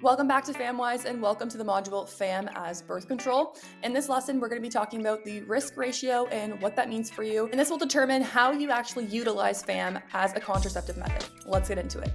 Welcome back to FAMWISE and welcome to the module FAM as birth control. In this lesson, we're going to be talking about the risk ratio and what that means for you. And this will determine how you actually utilize FAM as a contraceptive method. Let's get into it.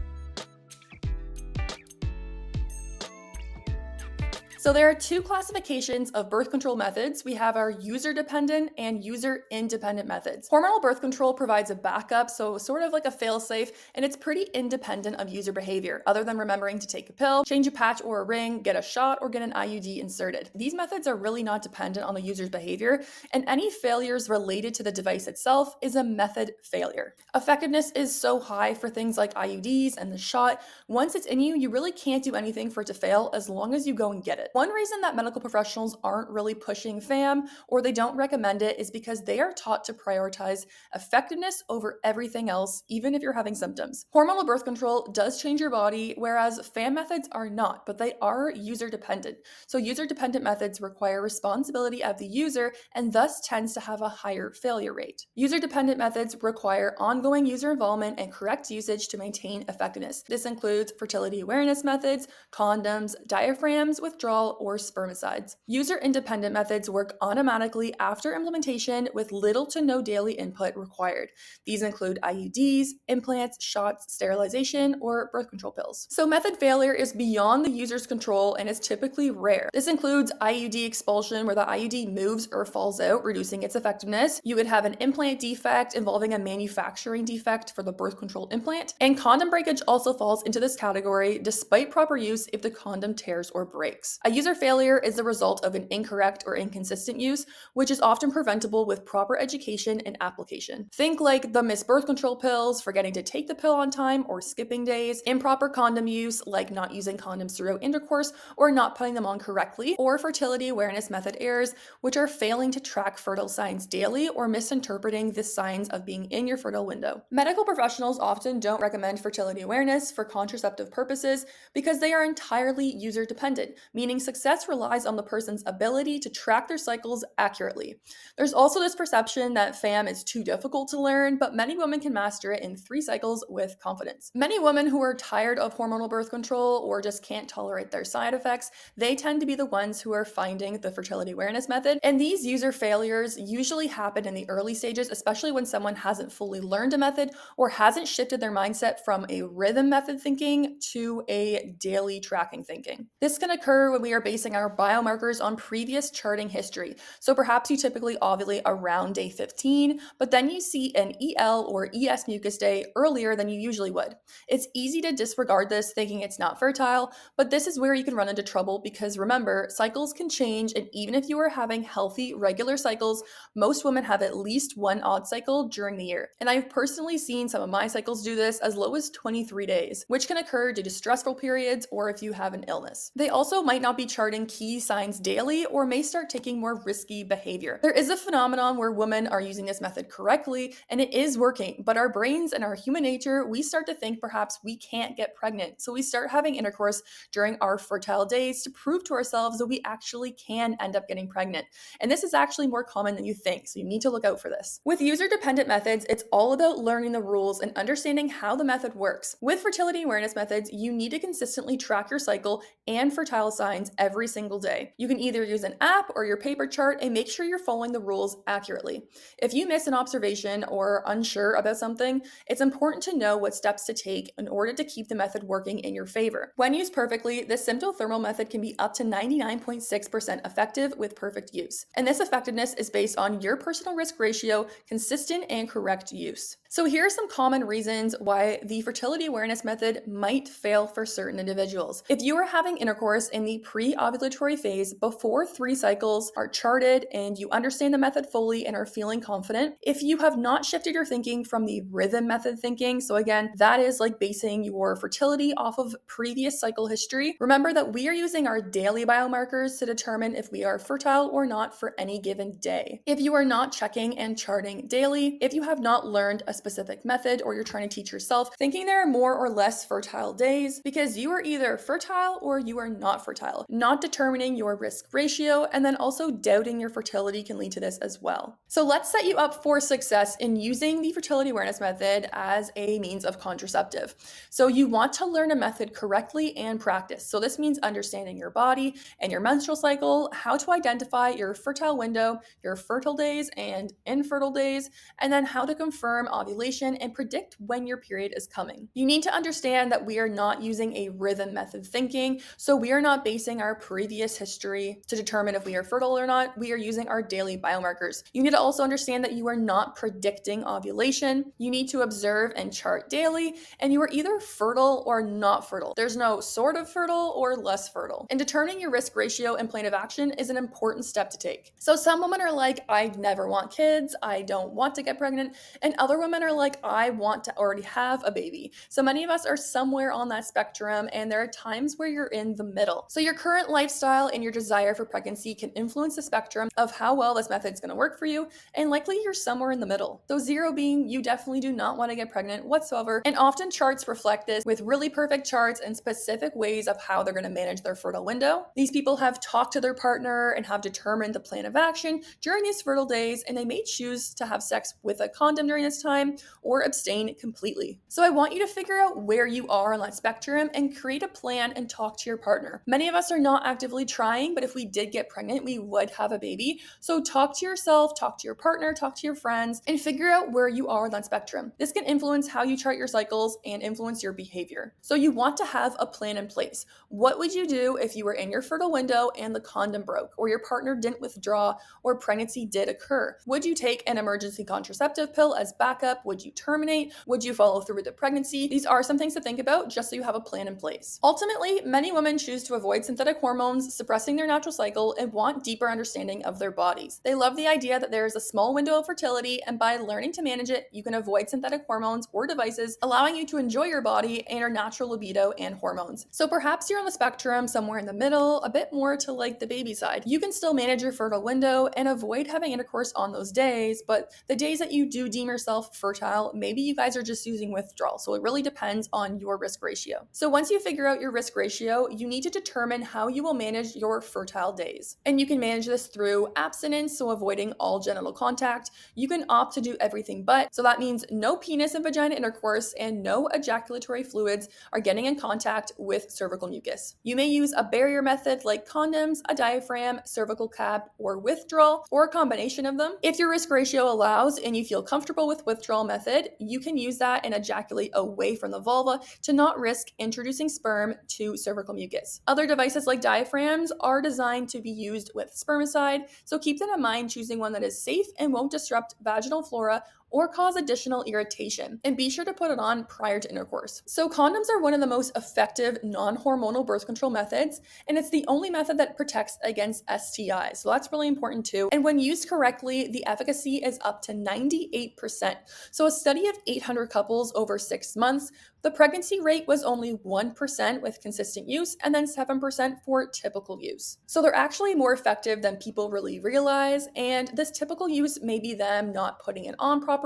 So there are two classifications of birth control methods. We have our user-dependent and user-independent methods. Hormonal birth control provides a backup, so sort of like a fail-safe, and it's pretty independent of user behavior, other than remembering to take a pill, change a patch or a ring, get a shot, or get an IUD inserted. These methods are really not dependent on the user's behavior, and any failures related to the device itself is a method failure. Effectiveness is so high for things like IUDs and the shot. Once it's in you, you really can't do anything for it to fail as long as you go and get it. One reason that medical professionals aren't really pushing FAM or they don't recommend it is because they are taught to prioritize effectiveness over everything else, even if you're having symptoms. Hormonal birth control does change your body, whereas FAM methods are not, but they are user dependent. So user dependent methods require responsibility of the user and thus tends to have a higher failure rate. User dependent methods require ongoing user involvement and correct usage to maintain effectiveness. This includes fertility awareness methods, condoms, diaphragms, withdrawal, or spermicides. User-independent methods work automatically after implementation with little to no daily input required. These include IUDs, implants, shots, sterilization, or birth control pills. So method failure is beyond the user's control and is typically rare. This includes IUD expulsion, where the IUD moves or falls out, reducing its effectiveness. You would have an implant defect involving a manufacturing defect for the birth control implant. And condom breakage also falls into this category despite proper use if the condom tears or breaks. A user failure is the result of an incorrect or inconsistent use, which is often preventable with proper education and application. Think like the missed birth control pills, forgetting to take the pill on time, or skipping days, improper condom use, like not using condoms throughout intercourse or not putting them on correctly, or fertility awareness method errors, which are failing to track fertile signs daily or misinterpreting the signs of being in your fertile window. Medical professionals often don't recommend fertility awareness for contraceptive purposes because they are entirely user dependent, meaning success relies on the person's ability to track their cycles accurately. There's also this perception that FAM is too difficult to learn, but many women can master it in 3 cycles with confidence. Many women who are tired of hormonal birth control or just can't tolerate their side effects, they tend to be the ones who are finding the fertility awareness method. And these user failures usually happen in the early stages, especially when someone hasn't fully learned a method or hasn't shifted their mindset from a rhythm method thinking to a daily tracking thinking. This can occur when we are basing our biomarkers on previous charting history. So perhaps you typically ovulate around day 15, but then you see an EL or ES mucus day earlier than you usually would. It's easy to disregard this thinking it's not fertile, but this is where you can run into trouble because remember, cycles can change, and even if you are having healthy, regular cycles, most women have at least one odd cycle during the year. And I've personally seen some of my cycles do this as low as 23 days, which can occur due to stressful periods or if you have an illness. They also might not be charting key signs daily or may start taking more risky behavior. There is a phenomenon where women are using this method correctly and it is working, but our brains and our human nature, we start to think perhaps we can't get pregnant. So we start having intercourse during our fertile days to prove to ourselves that we actually can end up getting pregnant. And this is actually more common than you think, so you need to look out for this. With user-dependent methods, it's all about learning the rules and understanding how the method works. With fertility awareness methods, you need to consistently track your cycle and fertile signs every single day. You can either use an app or your paper chart and make sure you're following the rules accurately. If you miss an observation or are unsure about something, it's important to know what steps to take in order to keep the method working in your favor. When used perfectly, the symptothermal method can be up to 99.6% effective with perfect use. And this effectiveness is based on your personal risk ratio, consistent and correct use. So here are some common reasons why the fertility awareness method might fail for certain individuals. If you are having intercourse in the pre-ovulatory phase before 3 cycles are charted and you understand the method fully and are feeling confident, if you have not shifted your thinking from the rhythm method thinking, so again, that is like basing your fertility off of previous cycle history, remember that we are using our daily biomarkers to determine if we are fertile or not for any given day. If you are not checking and charting daily, if you have not learned a specific method or you're trying to teach yourself, thinking there are more or less fertile days because you are either fertile or you are not fertile. Not determining your risk ratio and then also doubting your fertility can lead to this as well. So let's set you up for success in using the fertility awareness method as a means of contraceptive. So you want to learn a method correctly and practice. So this means understanding your body and your menstrual cycle, how to identify your fertile window, your fertile days and infertile days, and then how to confirm ovulation and predict when your period is coming. You need to understand that we are not using a rhythm method thinking, so we are not basing our previous history to determine if we are fertile or not. We are using our daily biomarkers. You need to also understand that you are not predicting ovulation. You need to observe and chart daily, and you are either fertile or not fertile. There's no sort of fertile or less fertile. And determining your risk ratio and plan of action is an important step to take. So some women are like, I never want kids, I don't want to get pregnant, and other women are like, I want to already have a baby. So many of us are somewhere on that spectrum, and there are times where you're in the middle. So your current lifestyle and your desire for pregnancy can influence the spectrum of how well this method is going to work for you, and likely you're somewhere in the middle. So 0 being you definitely do not want to get pregnant whatsoever, and often charts reflect this with really perfect charts and specific ways of how they're going to manage their fertile window. These people have talked to their partner and have determined the plan of action during these fertile days, and they may choose to have sex with a condom during this time or abstain completely. So I want you to figure out where you are on that spectrum and create a plan and talk to your partner. Many of us are not actively trying, but if we did get pregnant, we would have a baby. So talk to yourself, talk to your partner, talk to your friends, and figure out where you are on that spectrum. This can influence how you chart your cycles and influence your behavior. So you want to have a plan in place. What would you do if you were in your fertile window and the condom broke, or your partner didn't withdraw, or pregnancy did occur? Would you take an emergency contraceptive pill as backup? Would you terminate? Would you follow through with the pregnancy? These are some things to think about just so you have a plan in place. Ultimately, many women choose to avoid synthetic hormones, suppressing their natural cycle, and want deeper understanding of their bodies. They love the idea that there is a small window of fertility, and by learning to manage it, you can avoid synthetic hormones or devices, allowing you to enjoy your body and your natural libido and hormones. So perhaps you're on the spectrum somewhere in the middle, a bit more to like the baby side. You can still manage your fertile window and avoid having intercourse on those days, but the days that you do deem yourself fertile, maybe you guys are just using withdrawal. So it really depends on your risk ratio. So once you figure out your risk ratio, you need to determine how you will manage your fertile days. And you can manage this through abstinence, so avoiding all genital contact. You can opt to do everything but, so that means no penis and vagina intercourse and no ejaculatory fluids are getting in contact with cervical mucus. You may use a barrier method like condoms, a diaphragm, cervical cap, or withdrawal, or a combination of them. If your risk ratio allows and you feel comfortable with withdrawal method, you can use that and ejaculate away from the vulva to not risk introducing sperm to cervical mucus. Other devices like diaphragms are designed to be used with spermicide, so keep that in mind, choosing one that is safe and won't disrupt vaginal flora or cause additional irritation. And be sure to put it on prior to intercourse. So condoms are one of the most effective non-hormonal birth control methods, and it's the only method that protects against STIs. So that's really important too. And when used correctly, the efficacy is up to 98%. So a study of 800 couples over 6 months, the pregnancy rate was only 1% with consistent use and then 7% for typical use. So they're actually more effective than people really realize, and this typical use may be them not putting it on properly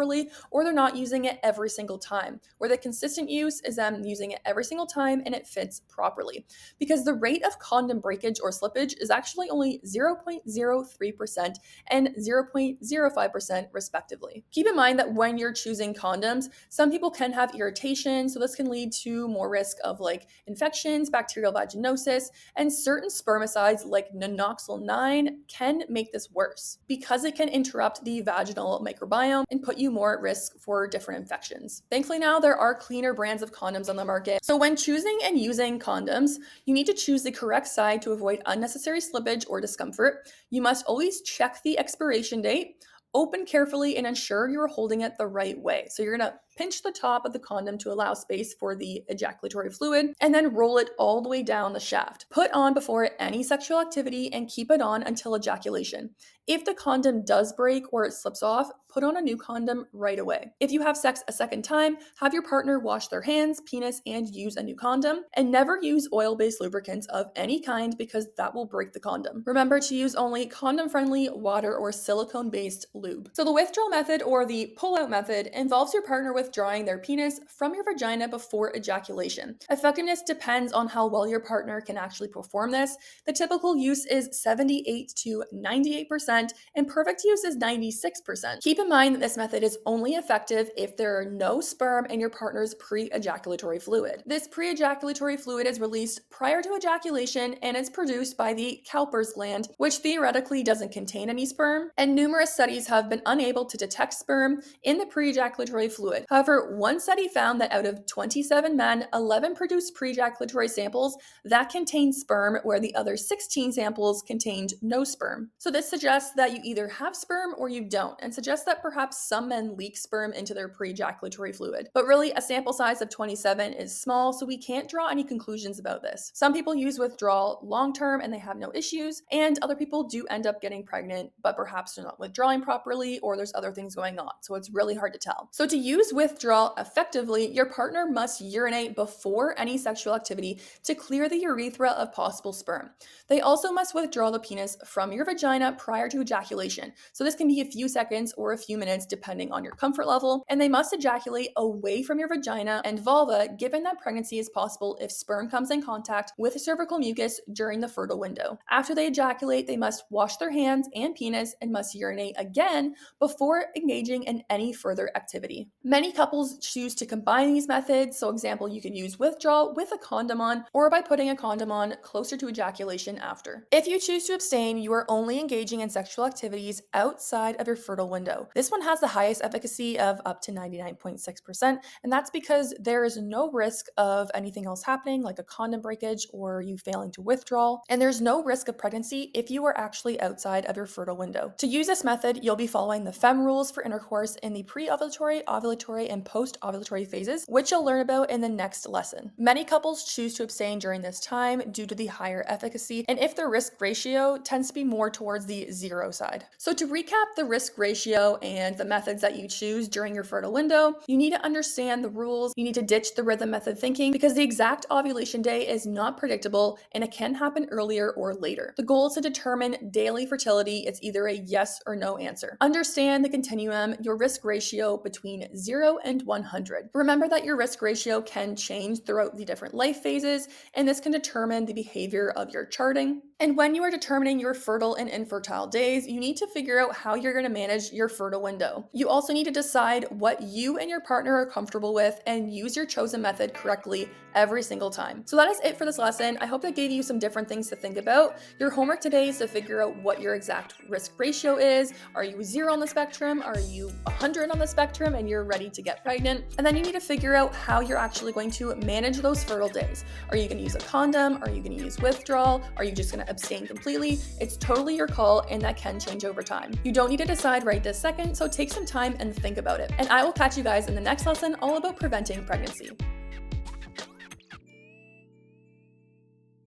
or they're not using it every single time, where the consistent use is them using it every single time and it fits properly. Because the rate of condom breakage or slippage is actually only 0.03% and 0.05% respectively. Keep in mind that when you're choosing condoms, some people can have irritation, so this can lead to more risk of like infections, bacterial vaginosis, and certain spermicides like nonoxynol 9 can make this worse because it can interrupt the vaginal microbiome and put you more at risk for different infections. Thankfully now there are cleaner brands of condoms on the market. So when choosing and using condoms, you need to choose the correct side to avoid unnecessary slippage or discomfort. You must always check the expiration date, open carefully, and ensure you're holding it the right way. So you're gonna pinch the top of the condom to allow space for the ejaculatory fluid, and then roll it all the way down the shaft. Put on before any sexual activity and keep it on until ejaculation. If the condom does break or it slips off, put on a new condom right away. If you have sex a second time, have your partner wash their hands, penis, and use a new condom. And never use oil-based lubricants of any kind because that will break the condom. Remember to use only condom-friendly water or silicone-based lube. So the withdrawal method or the pull-out method involves your partner withdrawing their penis from your vagina before ejaculation. Effectiveness depends on how well your partner can actually perform this. The typical use is 78 to 98%, and perfect use is 96%. Keep in mind that this method is only effective if there are no sperm in your partner's pre-ejaculatory fluid. This pre-ejaculatory fluid is released prior to ejaculation and is produced by the Cowper's gland, which theoretically doesn't contain any sperm, and numerous studies have been unable to detect sperm in the pre-ejaculatory fluid. However, one study found that out of 27 men, 11 produced pre-ejaculatory samples that contained sperm, where the other 16 samples contained no sperm. So this suggests that you either have sperm or you don't, and suggests that perhaps some men leak sperm into their pre-ejaculatory fluid. But really, a sample size of 27 is small, so we can't draw any conclusions about this. Some people use withdrawal long-term and they have no issues, and other people do end up getting pregnant, but perhaps they're not withdrawing properly or there's other things going on, so it's really hard to tell. So to use withdrawal effectively, your partner must urinate before any sexual activity to clear the urethra of possible sperm. They also must withdraw the penis from your vagina prior to ejaculation. So this can be a few seconds or a few minutes depending on your comfort level, and they must ejaculate away from your vagina and vulva, given that pregnancy is possible if sperm comes in contact with cervical mucus during the fertile window. After they ejaculate, they must wash their hands and penis and must urinate again before engaging in any further activity. Many couples choose to combine these methods. So example, you can use withdrawal with a condom on, or by putting a condom on closer to ejaculation after. If you choose to abstain, you are only engaging in sexual activities outside of your fertile window. This one has the highest efficacy of up to 99.6%, and that's because there is no risk of anything else happening, like a condom breakage or you failing to withdraw, and there's no risk of pregnancy if you are actually outside of your fertile window. To use this method, you'll be following the FEM rules for intercourse in the pre-ovulatory, ovulatory, and post-ovulatory phases, which you'll learn about in the next lesson. Many couples choose to abstain during this time due to the higher efficacy, and if their risk ratio tends to be more towards the 0 side. So to recap the risk ratio and the methods that you choose during your fertile window, you need to understand the rules. You need to ditch the rhythm method thinking because the exact ovulation day is not predictable and it can happen earlier or later. The goal is to determine daily fertility. It's either a yes or no answer. Understand the continuum, your risk ratio between 0 and 100. Remember that your risk ratio can change throughout the different life phases, and this can determine the behavior of your charting. And when you are determining your fertile and infertile days, you need to figure out how you're going to manage your fertile window. You also need to decide what you and your partner are comfortable with and use your chosen method correctly every single time. So that is it for this lesson. I hope that gave you some different things to think about. Your homework today is to figure out what your exact risk ratio is. Are you 0 on the spectrum? Are you 100 on the spectrum and you're ready to get pregnant? And then you need to figure out how you're actually going to manage those fertile days. Are you going to use a condom? Are you going to use withdrawal? Are you just going to abstain completely? It's totally your call, and that can change over time. You don't need to decide right this second, so take some time and think about it. And I will catch you guys in the next lesson all about preventing pregnancy.